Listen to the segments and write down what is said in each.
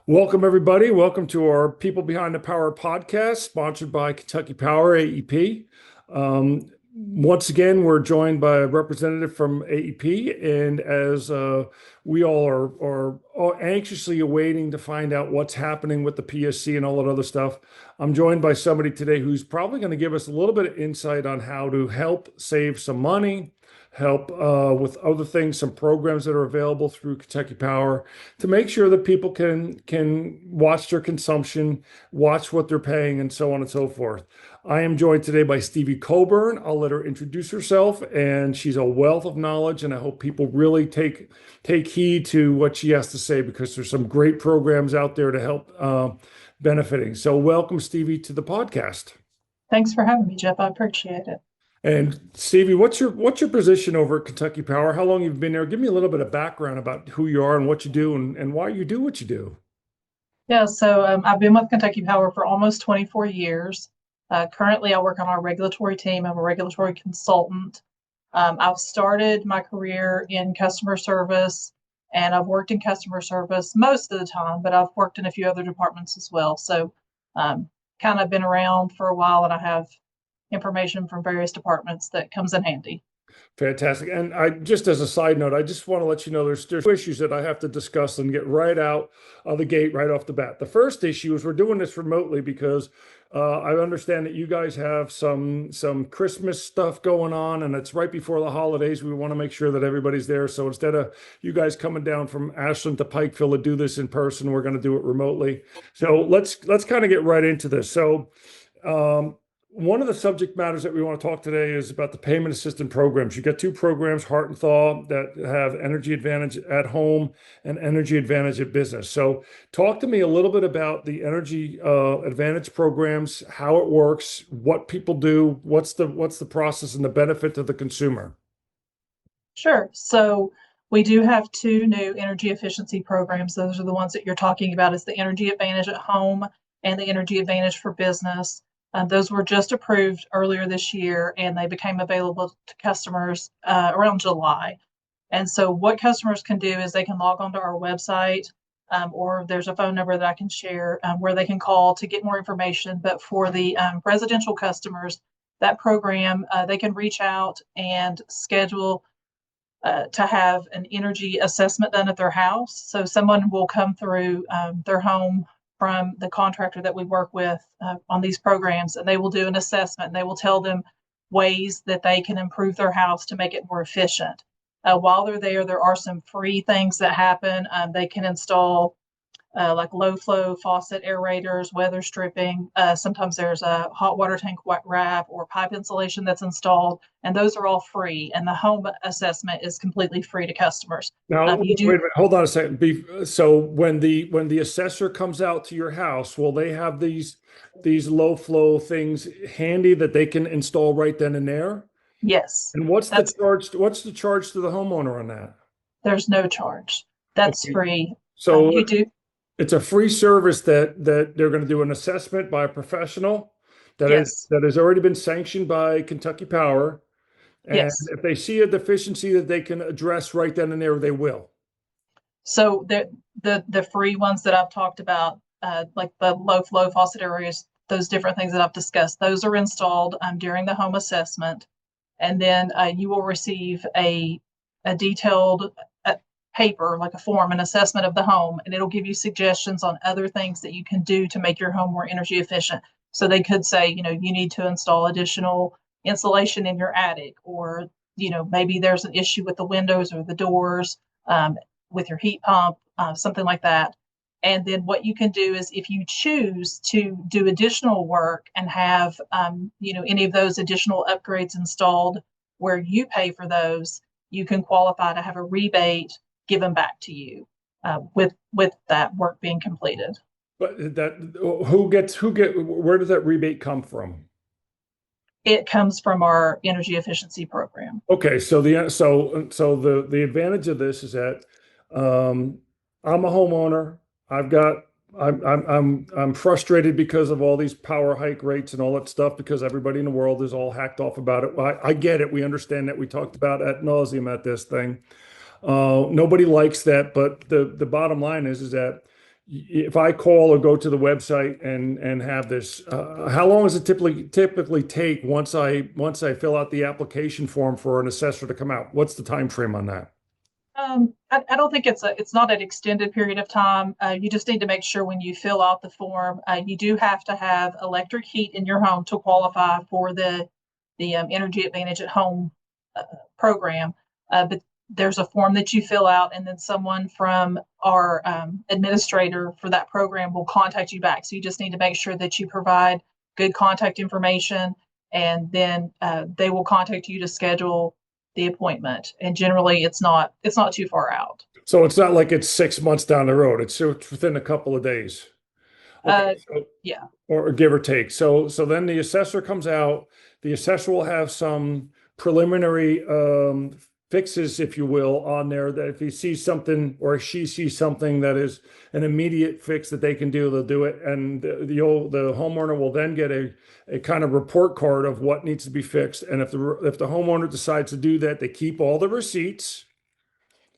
Welcome, everybody. Welcome to our People Behind the Power podcast, sponsored by Kentucky Power, AEP. Once again, we're joined by a representative from AEP, and as we all are anxiously awaiting to find out what's happening with the PSC and all that other stuff, I'm joined by somebody today who's probably going to give us a little bit of insight on how to help save some money, help with other things, some programs that are available through Kentucky Power to make sure that people can watch their consumption, watch what they're paying, and so on and so forth. I am joined today by Stevi Cobern. I'll let her introduce herself, and she's a wealth of knowledge, and I hope people really take heed to what she has to say because there's some great programs out there to help benefiting. So welcome, Stevi, to the podcast. Thanks for having me, Jeff. I appreciate it. And Stevie, what's your position over at Kentucky Power? How long you've been there? Give me a little bit of background about who you are and what you do and why you do what you do. Yeah, so I've been with Kentucky Power for almost 24 years. Currently, I work on our regulatory team. I'm a regulatory consultant. I've started my career in customer service, and I've worked in customer service most of the time, but I've worked in a few other departments as well. So kind of been around for a while, and I have information from various departments that comes in handy. Fantastic. And I just as a side note, I just want to let you know there's two issues that I have to discuss and get right out of the gate right off the bat. The first issue is we're doing this remotely because I understand that you guys have some Christmas stuff going on, and it's right before the holidays. We want to make sure that everybody's there. So instead of you guys coming down from Ashland to Pikeville to do this in person, we're going to do it remotely. So let's kind of get right into this. So one of the subject matters that we want to talk today is about the payment assistance programs. You got two programs, Heart and Thaw, that have EnergyAdvantage at home and EnergyAdvantage at business. So talk to me a little bit about the EnergyAdvantage programs, how it works, what people do, what's the process and the benefit to the consumer. Sure. So we do have two new energy efficiency programs. Those are the ones that you're talking about, is the EnergyAdvantage at home and the EnergyAdvantage for business. Those were just approved earlier this year, and they became available to customers around July. And so what customers can do is they can log onto our website, or there's a phone number that I can share where they can call to get more information. But for the residential customers, that program, they can reach out and schedule to have an energy assessment done at their house. So someone will come through their home from the contractor that we work with on these programs, and they will do an assessment, and they will tell them ways that they can improve their house to make it more efficient. While they're there are some free things that happen. They can install like low flow faucet aerators, weather stripping. Sometimes there's a hot water tank wrap or pipe insulation that's installed, and those are all free. And the home assessment is completely free to customers. Now, wait a minute, hold on a second. So when the assessor comes out to your house, will they have these low flow things handy that they can install right then and there? Yes. And what's the charge? What's the charge to the homeowner on that? There's no charge. That's Okay. free. So You do. it's a free service that they're going to do an assessment by a professional Yes. that has already been sanctioned by Kentucky Power. And Yes. if they see a deficiency that they can address right then and there, they will. So the free ones that I've talked about, like the low flow faucet areas, those different things that I've discussed, those are installed during the home assessment, and then you will receive a detailed paper, like a form, an assessment of the home, and it'll give you suggestions on other things that you can do to make your home more energy efficient. So they could say, you need to install additional insulation in your attic, or maybe there's an issue with the windows or the doors, with your heat pump, something like that. And then what you can do is, if you choose to do additional work and have any of those additional upgrades installed where you pay for those, you can qualify to have a rebate given back to you with that work being completed. But where does that rebate come from? It comes from our energy efficiency program. Okay, so the advantage of this is that I'm a homeowner. I'm frustrated because of all these power hike rates and all that stuff because everybody in the world is all hacked off about it. I get it. We understand that. We talked about ad nauseum at this thing. Nobody likes that, but the bottom line is that if I call or go to the website and have this, how long does it typically take once I fill out the application form for an assessor to come out? What's the time frame on that? I don't think it's not an extended period of time. You just need to make sure when you fill out the form, you do have to have electric heat in your home to qualify for the Energy Advantage at Home uh, program. But there's a form that you fill out, and then someone from our administrator for that program will contact you back. So you just need to make sure that you provide good contact information, and then they will contact you to schedule the appointment. And generally, it's not too far out. So it's not like it's 6 months down the road. It's within a couple of days. Okay. Uh, So yeah. or give or take. So then the assessor comes out. The assessor will have some preliminary fixes, if you will, on there that if he sees something or she sees something that is an immediate fix that they can do, they'll do it. And the homeowner will then get a kind of report card of what needs to be fixed. And if the homeowner decides to do that, they keep all the receipts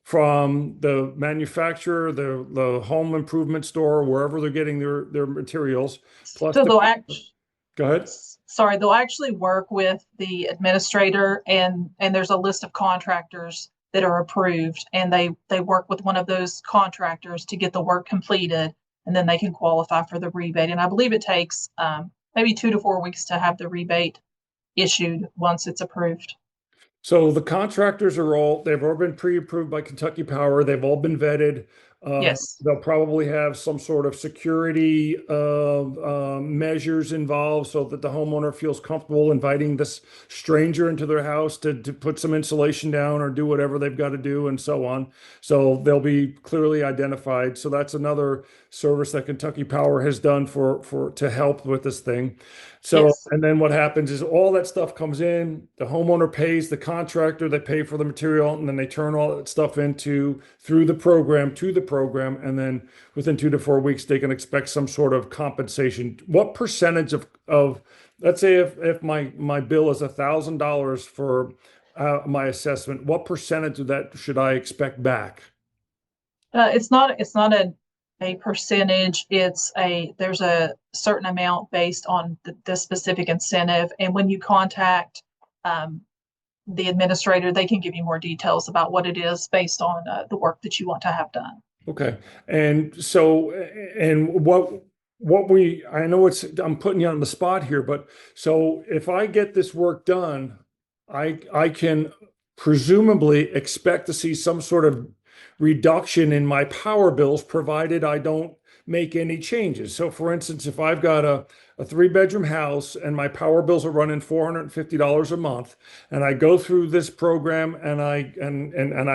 from the manufacturer, the home improvement store, wherever they're getting their materials, plus So the, they'll act. go ahead. Sorry, they'll actually work with the administrator, and there's a list of contractors that are approved, and they work with one of those contractors to get the work completed, and then they can qualify for the rebate. And I believe it takes maybe 2 to 4 weeks to have the rebate issued once it's approved. So the contractors they've all been pre-approved by Kentucky Power. They've all been vetted. Yes. They'll probably have some sort of security measures involved so that the homeowner feels comfortable inviting this stranger into their house to put some insulation down or do whatever they've got to do and so on. So they'll be clearly identified. So that's another service that Kentucky Power has done for to help with this thing. So, Yes. and then what happens is all that stuff comes in, the homeowner pays the contractor, they pay for the material, and then they turn all that stuff into through the program to the program. And then within 2 to 4 weeks, they can expect some sort of compensation. What percentage of let's say if my bill is $1,000 for my assessment, what percentage of that should I expect back? It's not a percentage. There's a certain amount based on the specific incentive. And when you contact um, the administrator, they can give you more details about what it is based on the work that you want to have done. Okay. And so, and I know I'm putting you on the spot here, but so if I get this work done, I can presumably expect to see some sort of reduction in my power bills, provided I don't make any changes. So for instance, if I've got a 3 bedroom house and my power bills are running $450 a month, and I go through this program and I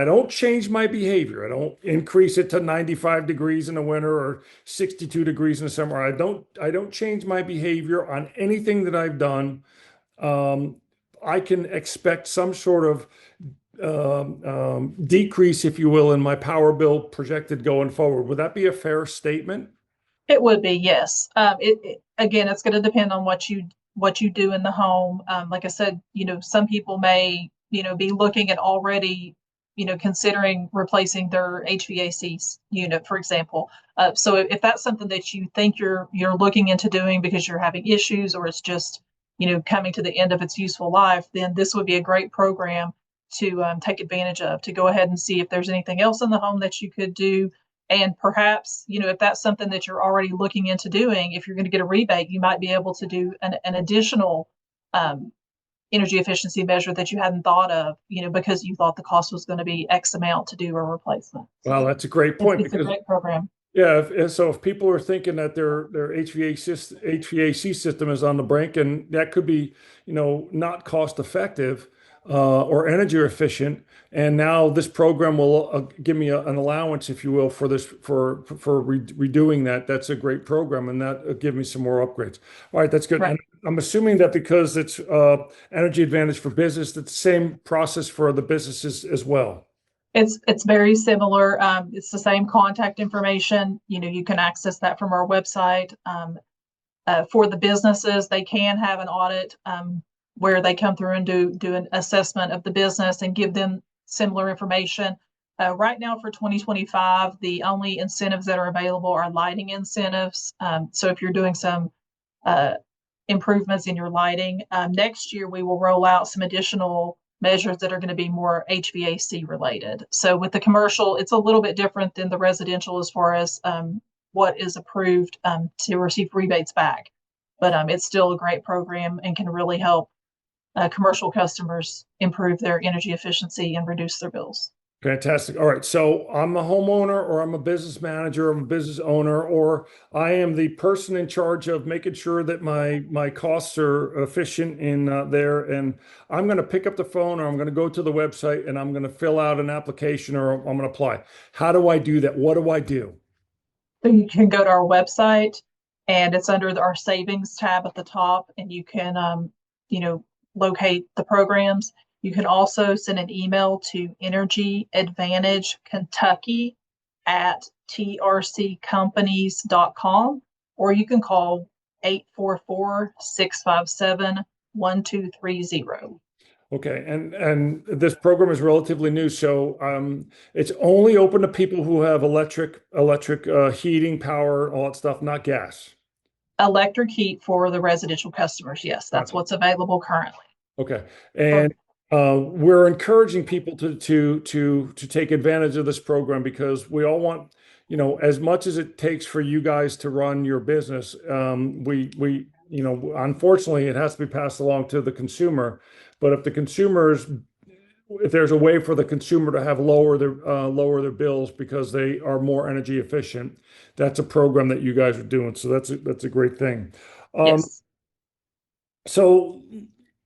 don't change my behavior. I don't increase it to 95 degrees in the winter or 62 degrees in the summer. I don't change my behavior on anything that I've done. Um, I can expect some sort of decrease, if you will, in my power bill projected going forward. Would that be a fair statement? It would be, yes. Again, it's going to depend on what you do in the home. Like I said, some people may, be looking at already, considering replacing their HVAC unit, for example. So if that's something that you think you're looking into doing because you're having issues, or it's just, coming to the end of its useful life, then this would be a great program to take advantage of, to go ahead and see if there's anything else in the home that you could do. And perhaps, if that's something that you're already looking into doing, if you're going to get a rebate, you might be able to do an additional um, energy efficiency measure that you hadn't thought of, because you thought the cost was going to be X amount to do a replacement. Well, So that's a great it's, point it's a because great program. yeah, so if people are thinking that their HVAC system is on the brink, and that could be, not cost effective or energy efficient, and now this program will give me an allowance, if you will, for this for redoing that. That's a great program, and that give me some more upgrades. All right, that's good. Right. And I'm assuming that because it's Energy Advantage for business, that's the same process for the businesses as well. It's very similar. It's the same contact information. You can access that from our website. For the businesses, they can have an audit where they come through and do an assessment of the business and give them similar information. Right now for 2025, the only incentives that are available are lighting incentives. So if you're doing some uh, improvements in your lighting, next year we will roll out some additional measures that are going to be more HVAC related. So with the commercial, it's a little bit different than the residential as far as what is approved to receive rebates back. But it's still a great program and can really help commercial customers improve their energy efficiency and reduce their bills. Fantastic. All right. So I'm a homeowner, or I'm a business manager, I'm a business owner, or I am the person in charge of making sure that my costs are efficient in there. And I'm going to pick up the phone, or I'm going to go to the website, and I'm going to fill out an application, or I'm going to apply. How do I do that? What do I do? So you can go to our website and it's under our savings tab at the top, and you can, you know, locate the programs. You can also send an email to Energy Advantage Kentucky at trccompanies.com, or you can call 844-657-1230. Okay, and this program is relatively new, so it's only open to people who have electric heating, power, all that stuff, not gas. Electric heat for the residential customers. Yes, that's Gotcha. what's available currently. Okay, For and we're encouraging people to take advantage of this program because we all want, as much as it takes for you guys to run your business, unfortunately, it has to be passed along to the consumer. But if there's a way for the consumer to have lower their bills because they are more energy efficient, that's a program that you guys are doing. So that's a great thing. Um, yes. so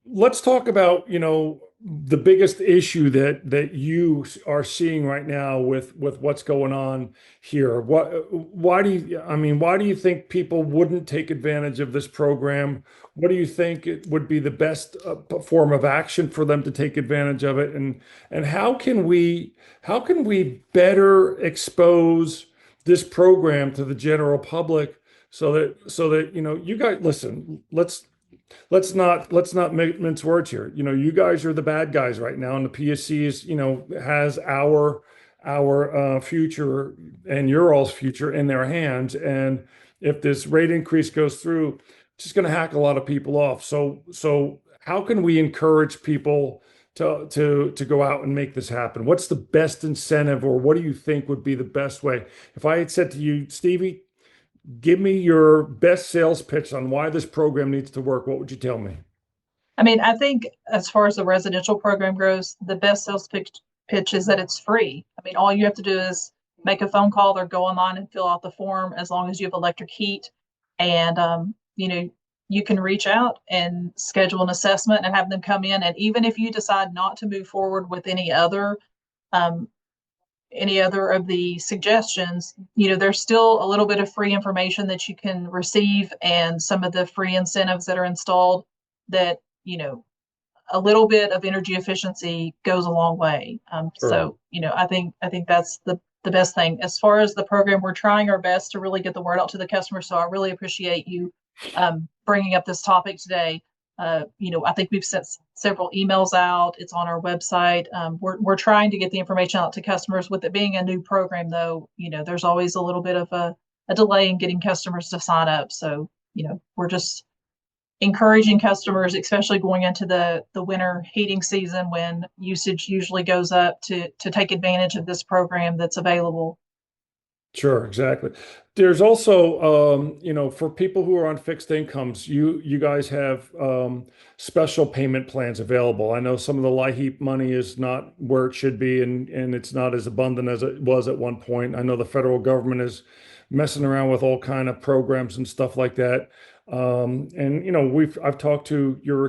let's talk about, the biggest issue that you are seeing right now with what's going on here. Why do you think people wouldn't take advantage of this program? What do you think it would be the best form of action for them to take advantage of it? And how can we better expose this program to the general public so that you guys listen, let's not mince words here. You guys are the bad guys right now, and the PSC has our future and your all's future in their hands. And if this rate increase goes through, it's just going to hack a lot of people off. So how can we encourage people to go out and make this happen? What's the best incentive, or what do you think would be the best way? If I had said to you, Stevie, give me your best sales pitch on why this program needs to work, what would you tell me? I mean, I think as far as the residential program goes, the best pitch is that it's free. I mean, all you have to do is make a phone call or go online and fill out the form as long as you have electric heat. And, you can reach out and schedule an assessment and have them come in. And even if you decide not to move forward with um, any other of the suggestions, there's still a little bit of free information that you can receive and some of the free incentives that are installed that, a little bit of energy efficiency goes a long way. Sure. I think that's the best thing. As far as the program, we're trying our best to really get the word out to the customer. So I really appreciate you bringing up this topic today. I think we've sent several emails out. It's on our website. We're trying to get the information out to customers. With it being a new program, though, there's always a little bit of a delay in getting customers to sign up. So, we're just encouraging customers, especially going into the winter heating season when usage usually goes up, to take advantage of this program that's available. Sure, exactly. There's also, for people who are on fixed incomes, you guys have special payment plans available. I know some of the LIHEAP money is not where it should be, and it's not as abundant as it was at one point. I know the federal government is messing around with all kind of programs and stuff like that. And I've talked to your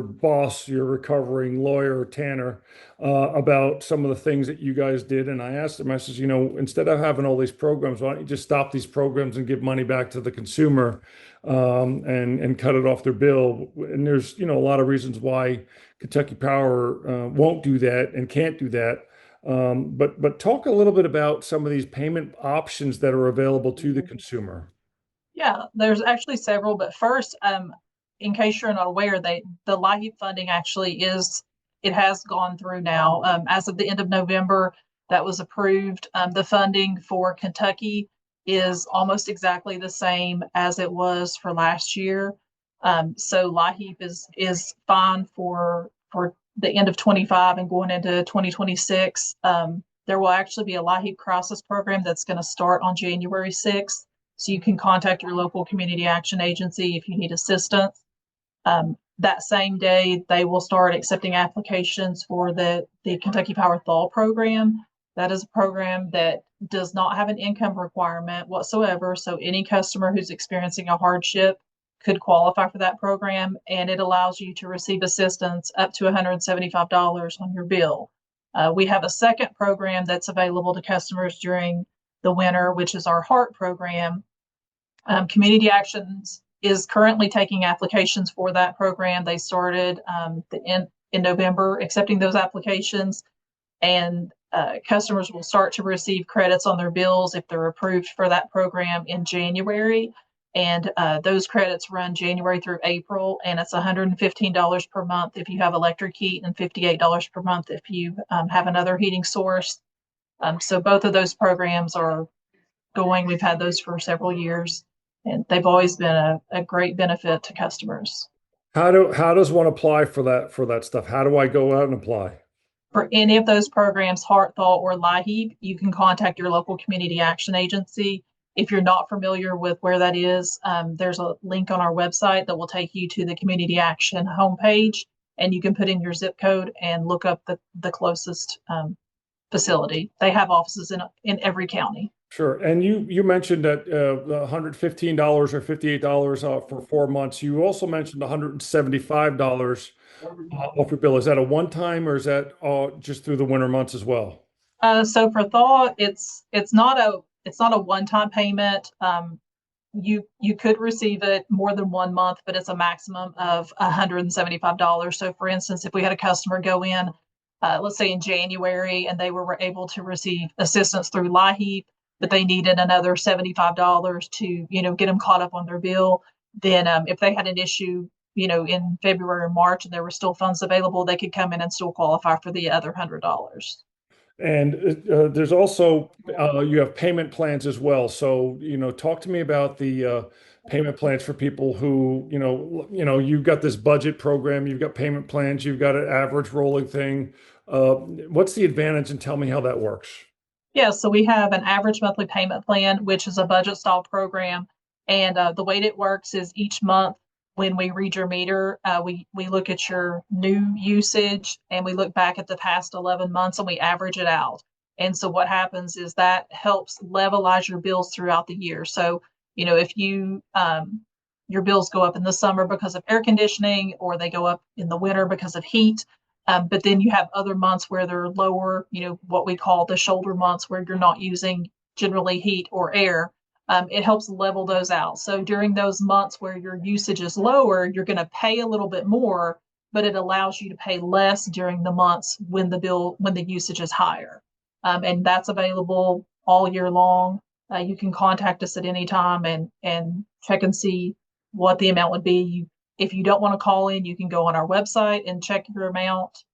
boss, your recovering lawyer, Tanner, about some of the things that you guys did. And I asked him, I says, instead of having all these programs, why don't you just stop these programs and give money back to the consumer, and cut it off their bill? And there's, a lot of reasons why Kentucky Power won't do that and can't do that. But talk a little bit about some of these payment options that are available to the consumer. Yeah, there's actually several, but first, in case you're not aware, the LIHEAP funding actually is it has gone through now. As of the end of November, that was approved. The funding for Kentucky is almost exactly the same as it was for last year. So LIHEAP is fine for the end of 25 and going into 2026. There will actually be a LIHEAP crisis program that's going to start on January 6th. So you can contact your local community action agency if you need assistance. That same day, they will start accepting applications for the Kentucky Power THAW program. That is a program that does not have an income requirement whatsoever. So any customer who's experiencing a hardship could qualify for that program, and it allows you to receive assistance up to $175 on your bill. We have a second program that's available to customers during the winter, which is our HEART program. Community Actions is currently taking applications for that program. They started in November accepting those applications, and customers will start to receive credits on their bills if they're approved for that program in January. And those credits run January through April, and it's $115 per month if you have electric heat and $58 per month if you have another heating source. So both of those programs are going. We've had those for several years, and they've always been a great benefit to customers. How does one apply for that stuff? How do I go out and apply? For any of those programs, HEART, THAW, or LIHEAP, you can contact your local community action agency. If you're not familiar with where that is, there's a link on our website that will take you to the community action homepage, and you can put in your zip code and look up the closest facility. They have offices in every county. Sure. And you mentioned that $115 or $58 for 4 months. You also mentioned $175 off your bill. Is that a one time or is that just through the winter months as well? So for THAW, it's not a one-time payment. You could receive it more than 1 month, but it's a maximum of $175. So for instance, if we had a customer go in, let's say in January, and they were able to receive assistance through LIHEAP, but they needed another $75 to, get them caught up on their bill, then if they had an issue, in February or March and there were still funds available, they could come in and still qualify for the other $100. And there's also you have payment plans as well. So, talk to me about the payment plans for people who, you've got this budget program, you've got payment plans, you've got an average rolling thing. What's the advantage, and tell me how that works? Yeah, so we have an average monthly payment plan, which is a budget style program. And the way it works is each month when we read your meter, we look at your new usage and we look back at the past 11 months and we average it out. And so what happens is that helps levelize your bills throughout the year. So, if your bills go up in the summer because of air conditioning, or they go up in the winter because of heat, but then you have other months where they're lower, what we call the shoulder months, where you're not using generally heat or air. It helps level those out. So during those months where your usage is lower, you're going to pay a little bit more, but it allows you to pay less during the months when the usage is higher. And that's available all year long. You can contact us at any time and check and see what the amount would be. If you don't want to call in, you can go on our website and check your amount,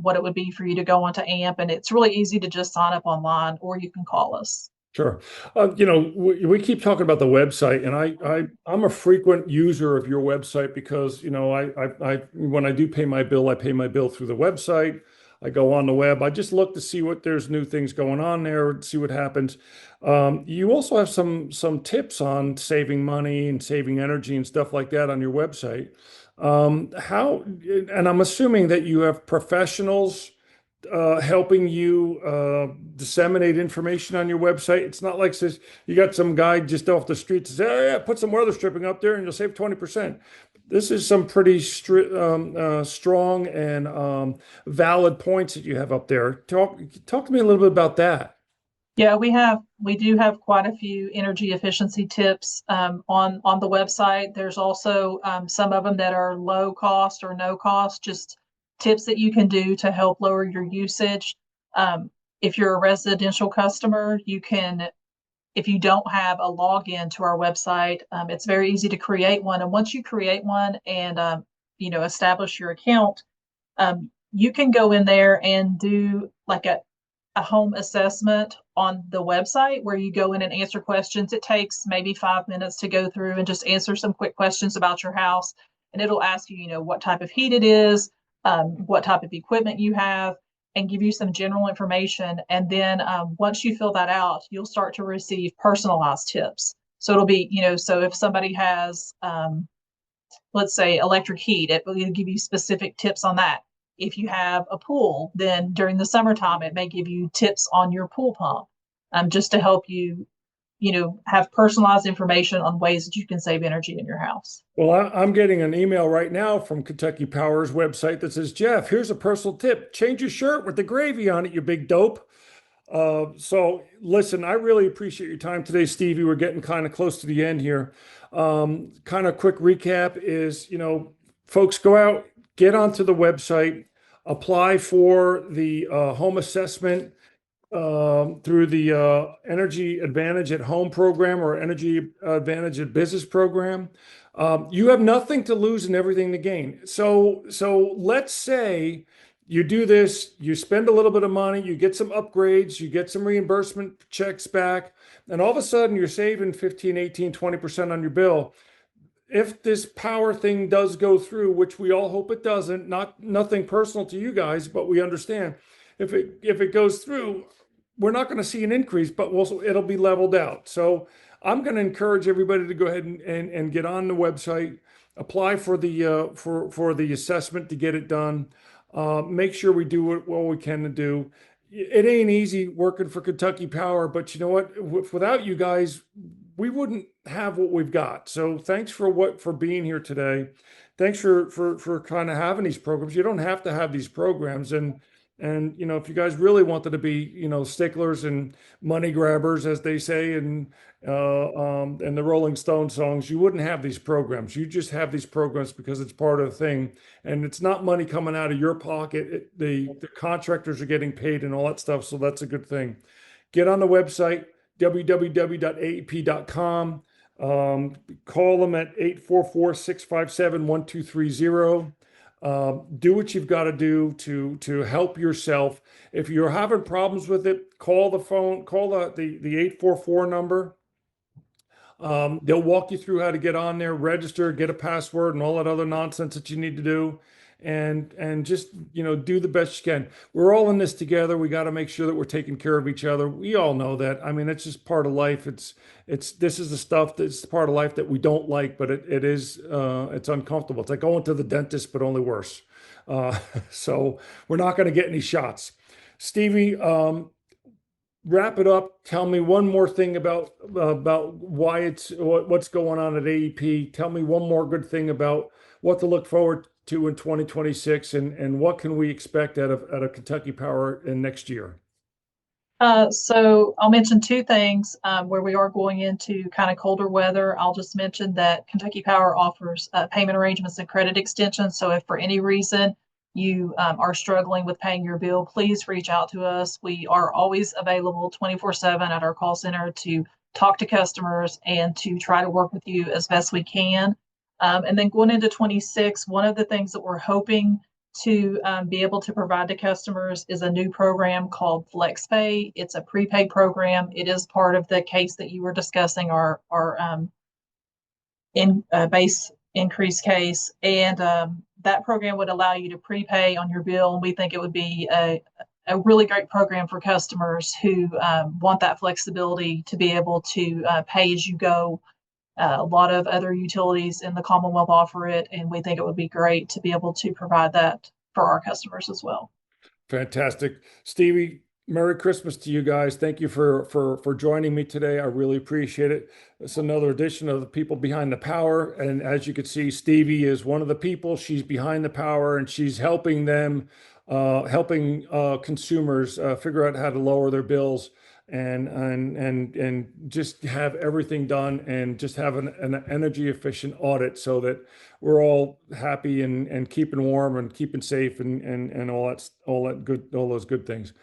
what it would be for you to go onto AMP. And it's really easy to just sign up online, or you can call us. Sure. We keep talking about the website, and I'm a frequent user of your website because, I when I do pay my bill, I pay my bill through the website. I go on the web. I just look to see what there's new things going on there, see what happens. You also have some tips on saving money and saving energy and stuff like that on your website. And I'm assuming that you have professionals helping you disseminate information on your website. It's not like says you got some guy just off the street says, "Oh yeah, put some weather stripping up there and you'll save 20%." This is some pretty strong and valid points that you have up there. Talk to me a little bit about that. Yeah, we do have quite a few energy efficiency tips on the website. There's also some of them that are low cost or no cost, just tips that you can do to help lower your usage. If you're a residential customer, if you don't have a login to our website, it's very easy to create one. And once you create one and establish your account, you can go in there and do like a home assessment on the website where you go in and answer questions. It takes maybe 5 minutes to go through and just answer some quick questions about your house. And it'll ask you, what type of heat it is, what type of equipment you have, and give you some general information. And then once you fill that out, you'll start to receive personalized tips. So it'll be, so if somebody has, let's say, electric heat, it will give you specific tips on that. If you have a pool, then during the summertime, it may give you tips on your pool pump, just to help you, have personalized information on ways that you can save energy in your house. Well, I'm getting an email right now from Kentucky Power's website that says, Jeff, here's a personal tip. Change your shirt with the gravy on it, you big dope. So listen, I really appreciate your time today, Stevie. We're getting kind of close to the end here. Kind of quick recap is, folks go out, get onto the website, apply for the home assessment through the Energy Advantage at Home program or Energy Advantage at Business program. You have nothing to lose and everything to gain. So let's say you do this, you spend a little bit of money, you get some upgrades, you get some reimbursement checks back, and all of a sudden you're saving 15, 18, 20% on your bill. If this power thing does go through, which we all hope it doesn't, nothing personal to you guys, but we understand if it goes through, we're not going to see an increase, but it'll be leveled out. So I'm going to encourage everybody to go ahead and get on the website, apply for the for the assessment to get it done. Make sure we do what we can to do. It ain't easy working for Kentucky Power, but you know what? Without you guys, we wouldn't have what we've got. So thanks for being here today. Thanks for kind of having these programs. You don't have to have these programs, and if you guys really wanted to be sticklers and money grabbers, as they say, and the Rolling Stone songs, you wouldn't have these programs. You just have these programs because it's part of the thing, and it's not money coming out of your pocket. The contractors are getting paid and all that stuff, so that's a good thing. Get on the website www.aep.com. Call them at 844-657-1230. Do what you've got to do to help yourself. If you're having problems with it, call the 844 number. They'll walk you through how to get on there, register, get a password, and all that other nonsense that you need to do. And just do the best you can. We're all in this together. We got to make sure that we're taking care of each other. We all know that. I mean, it's just part of life. This is the stuff that's part of life that we don't like, but it's uncomfortable. It's like going to the dentist, but only worse. So we're not going to get any shots. Stevie, wrap it up. Tell me one more thing about what's going on at AEP. Tell me one more good thing about what to look forward to in 2026, and what can we expect out of Kentucky Power in next year. So I'll mention two things where we are going into kind of colder weather. I'll just mention that Kentucky Power offers payment arrangements and credit extensions. So if for any reason you are struggling with paying your bill, please reach out to us. We are always available 24/7 at our call center to talk to customers and to try to work with you as best we can. And then going into 26, one of the things that we're hoping to be able to provide to customers is a new program called FlexPay. It's a prepaid program. It is part of the case that you were discussing, our base increase case. And that program would allow you to prepay on your bill. And we think it would be a really great program for customers who want that flexibility to be able to pay as you go. A lot of other utilities in the Commonwealth offer it, and we think it would be great to be able to provide that for our customers as well. Fantastic. Stevie, Merry Christmas to you guys. Thank you for joining me today. I really appreciate it. It's another edition of the People Behind the Power. And as you can see, Stevie is one of the people. She's behind the power, and she's helping them, helping consumers figure out how to lower their bills and just have everything done and just have an energy efficient audit so that we're all happy and keeping warm and keeping safe and all those good things.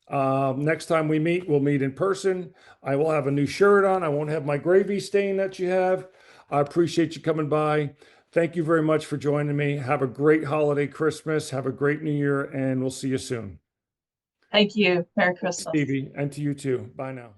Next time we meet, we'll meet in person. I will have a new shirt on. I won't have my gravy stain that you have. I appreciate you coming by. Thank you very much for joining me. Have a great holiday Christmas. Have a great New Year, and we'll see you soon. Thank you. Merry Christmas. Stevie, and to you too. Bye now.